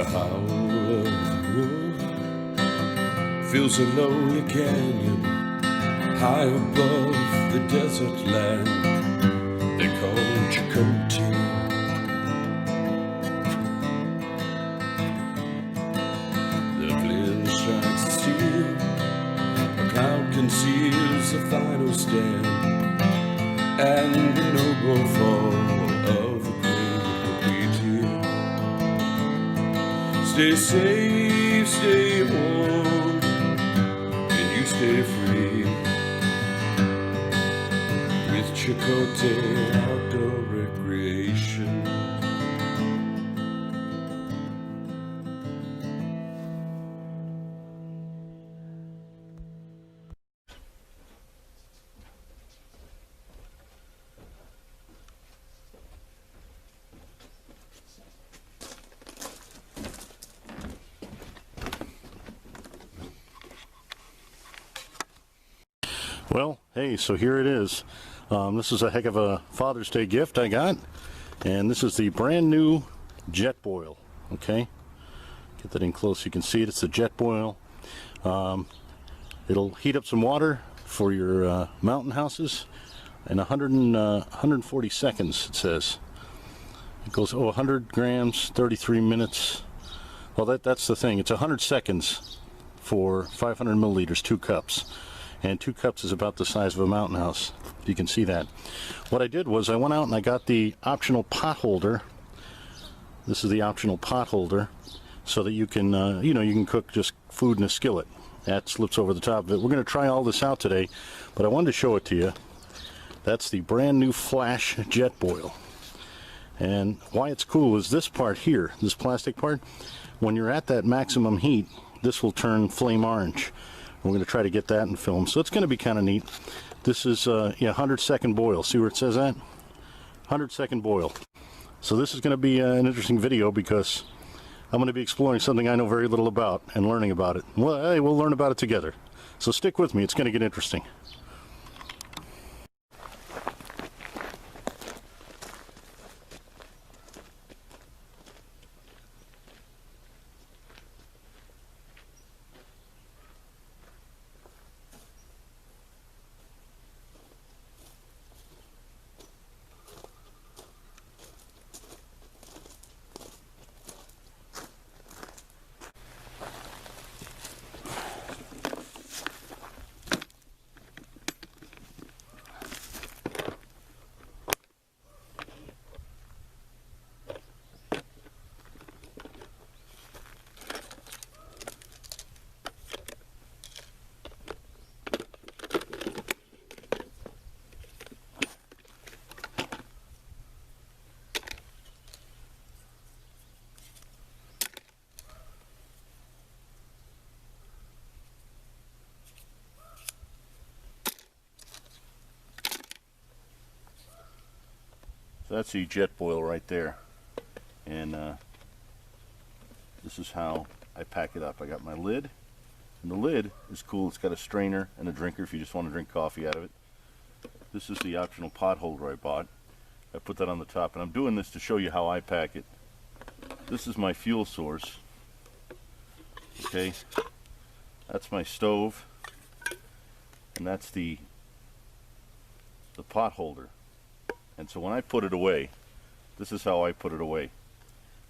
The howl of the wolf fills a lonely canyon high above the desert land they call Chakotay. The flint strikes the steel, a cloud conceals the final stand, and the noble fall of the great will be dear. Stay safe, stay warm, and you stay free with Chakotay Outdoor Recreation. Well, hey, so here it is. This is a heck of a Father's Day gift I got, and this is the brand new Jetboil. Okay, get that in close so you can see it. It's the Jetboil. It'll heat up some water for your mountain houses in 140 seconds, it says. It goes 100 grams, 33 minutes. Well, that's the thing. It's 100 seconds for 500 milliliters, 2 cups. And 2 cups is about the size of a mountain house. You can see that. What I did was I went out and I got the optional pot holder. This is the optional pot holder, so that you can, you can cook just food in a skillet. That slips over the top of it. We're going to try all this out today, but I wanted to show it to you. That's the brand new Flash Jetboil. And why it's cool is this part here, this plastic part. When you're at that maximum heat, this will turn flame orange. We're going to try to get that in film, so it's going to be kind of neat. This is 100-second boil. See where it says that? 100-second boil. So this is going to be an interesting video because I'm going to be exploring something I know very little about and learning about it. Well, hey, we'll learn about it together. So stick with me. It's going to get interesting. So that's the Jetboil right there, and this is how I pack it up. I got my lid, and the lid is cool. It's got a strainer and a drinker if you just want to drink coffee out of it. This is the optional pot holder I bought. I put that on the top, and I'm doing this to show you how I pack it. This is my fuel source. Okay, that's my stove, and that's the pot holder. And so when I put it away, this is how I put it away.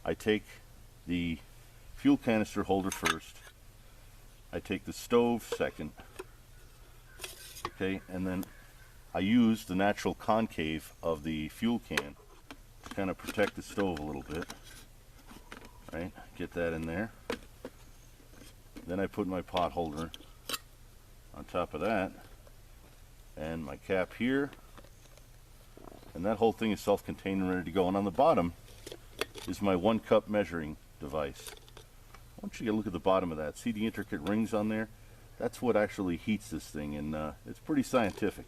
I take the fuel canister holder first, I take the stove second, okay, and then I use the natural concave of the fuel can to kind of protect the stove a little bit, right? Get that in there. Then I put my pot holder on top of that, and my cap here. And that whole thing is self-contained and ready to go. And on the bottom is my 1 cup measuring device. I want you to look at the bottom of that. See the intricate rings on there? That's what actually heats this thing, and it's pretty scientific.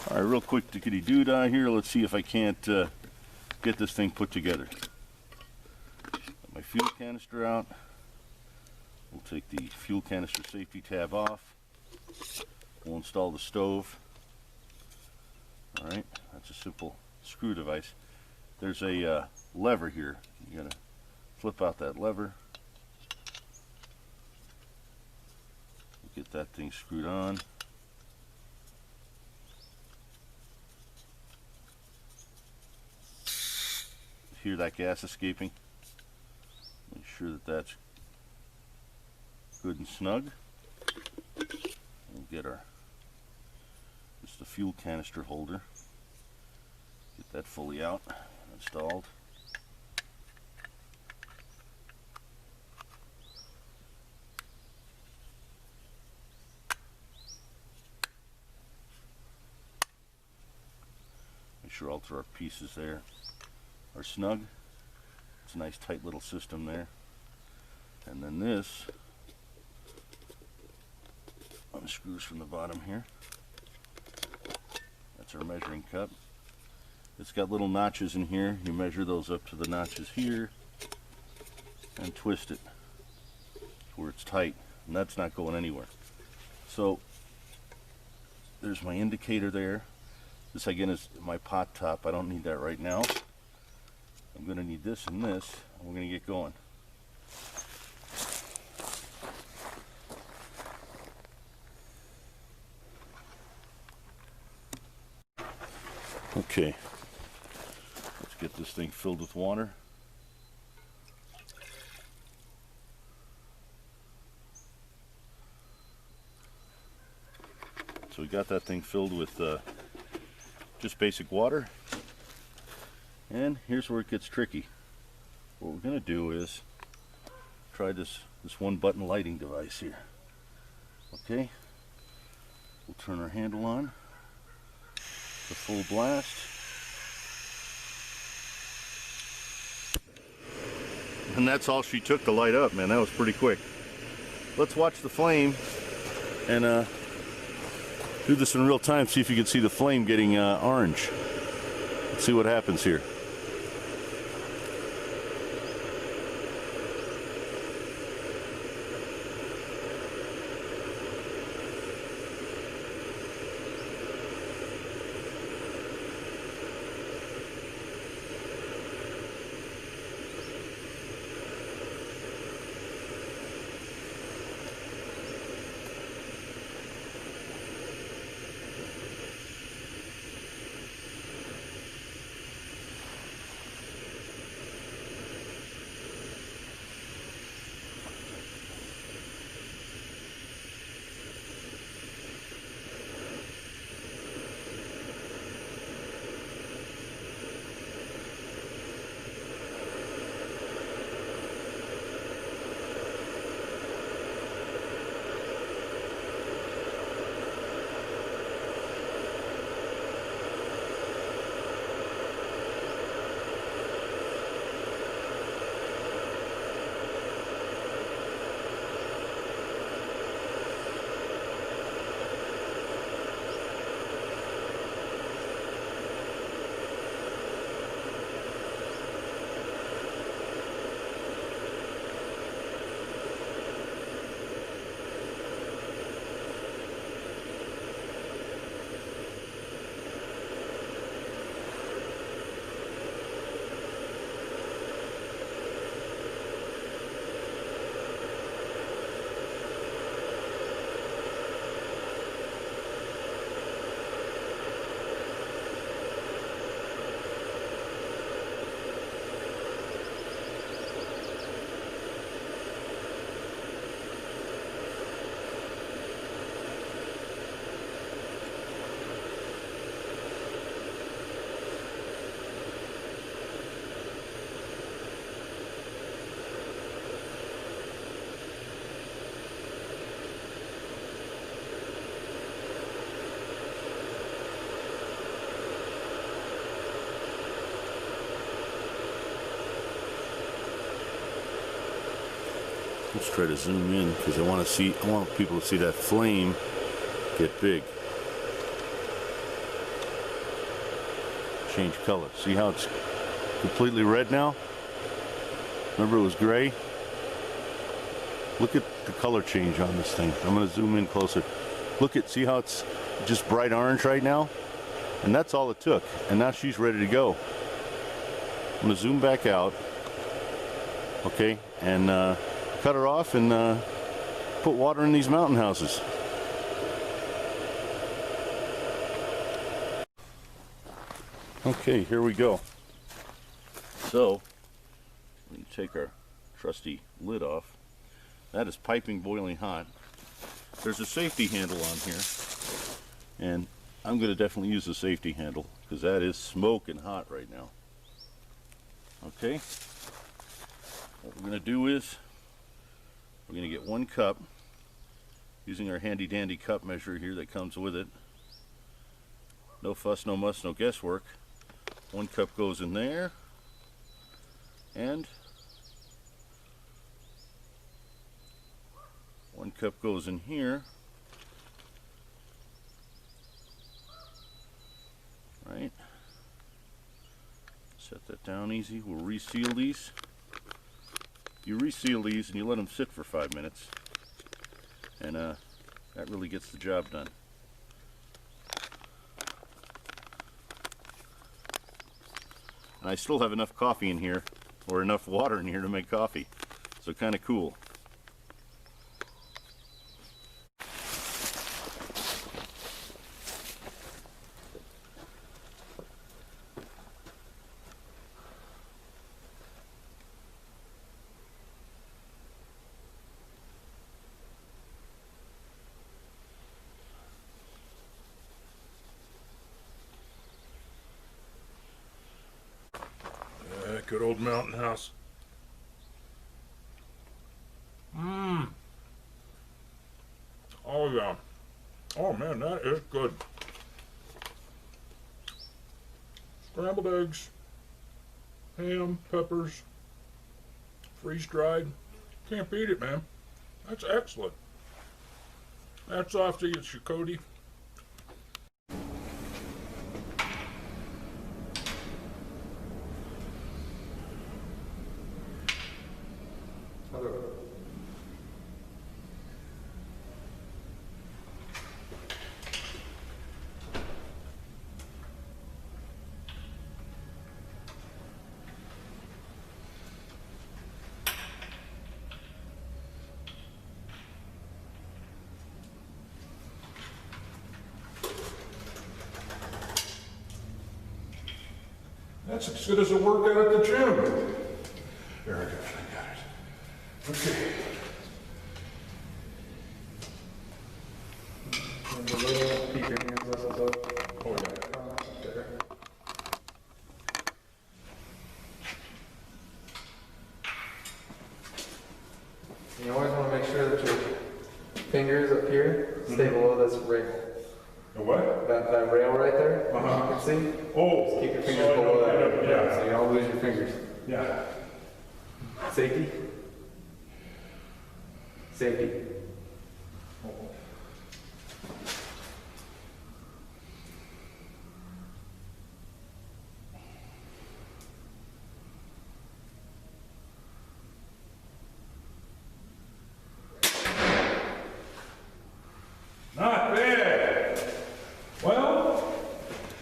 All right, real quick dickety-doo-dah here. Let's see if I can't get this thing put together. My fuel canister out. We'll take the fuel canister safety tab off. We'll install the stove. Alright, that's a simple screw device. There's a lever here. You gotta flip out that lever. Get that thing screwed on. Hear that gas escaping? Make sure that that's good and snug. We'll get our just a fuel canister holder. Get that fully out, installed. Make sure all of our pieces there are snug. It's a nice tight little system there. And then this unscrews from the bottom here. That's our measuring cup. It's got little notches in here. You measure those up to the notches here and twist it where it's tight, and that's not going anywhere. So there's my indicator there. This again is my pot top. I don't need that right now. I'm going to need this and this, and we're going to get going. Okay, let's get this thing filled with water. So we got that thing filled with just basic water. And here's where it gets tricky. What we're going to do is try this one button lighting device here. Okay, we'll turn our handle on to full blast. And that's all she took to light up, man. That was pretty quick. Let's watch the flame and do this in real time, see if you can see the flame getting orange. Let's see what happens here. Let's try to zoom in because I want people to see that flame get big. Change color. See how it's completely red now? Remember it was gray? Look at the color change on this thing. I'm going to zoom in closer. Look at, see how it's just bright orange right now? And that's all it took. And now she's ready to go. I'm gonna zoom back out, okay, and cut her off and put water in these mountain houses. Okay, here we go. So, we take our trusty lid off. That is piping boiling hot. There's a safety handle on here, and I'm going to definitely use the safety handle because that is smoking hot right now. Okay, what we're going to do is we're going to get 1 cup using our handy dandy cup measure here that comes with it. No fuss, no muss, no guesswork. 1 cup goes in there, and 1 cup goes in here. Right. Set that down easy. We'll reseal these. You reseal these and you let them sit for 5 minutes, and that really gets the job done. And I still have enough coffee in here, or enough water in here to make coffee. So kind of cool. Good old mountain house. Oh yeah. Oh man, that is good. Scrambled eggs, ham, peppers, freeze-dried. Can't beat it, man. That's excellent. That's off to you, Chakotay. That's as good as a workout at the gym. Very good, I got it. Okay. Keep your hands up. Oh yeah. Okay. You always want to make sure that your fingers up here stay below this rail. The what? That rail right there. You can see. Oh. Just keep your fingers below that. Yeah. So you don't lose your fingers. Yeah. Safety. Safety. Not bad. Well,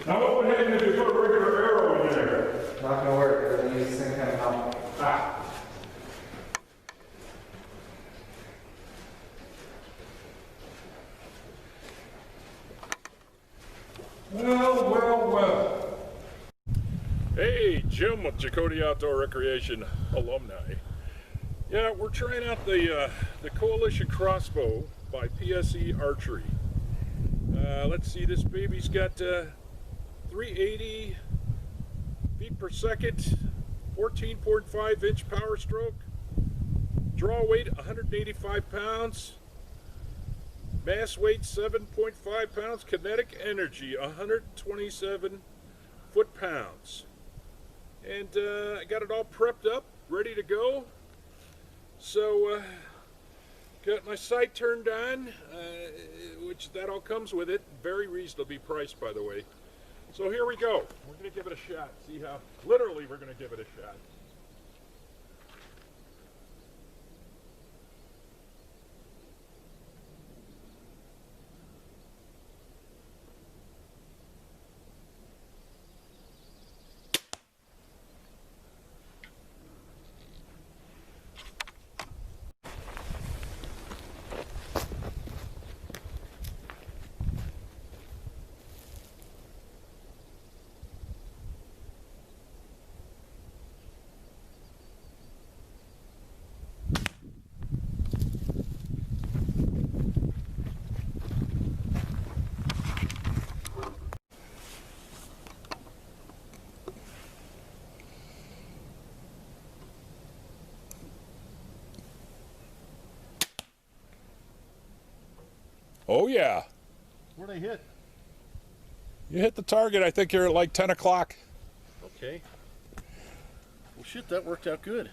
now what would happen if you put a regular arrow in there? Not gonna work. It doesn't use the same kind of helmet. Ah. Well. Hey, Jim with Chakotay Outdoor Recreation alumni. Yeah, we're trying out the Coalition Crossbow by PSE Archery. Let's see, this baby's got 380 feet per second, 14.5 inch power stroke, draw weight 185 pounds, mass weight 7.5 pounds, kinetic energy 127 foot-pounds. And I got it all prepped up, ready to go. So, got my sight turned on, which that all comes with it. Very reasonably priced, by the way. So here we go. We're going to give it a shot. See how, literally, we're going to give it a shot. Oh yeah. Where'd I hit? You hit the target. I think you're at like 10 o'clock. Okay. Well, shit, that worked out good.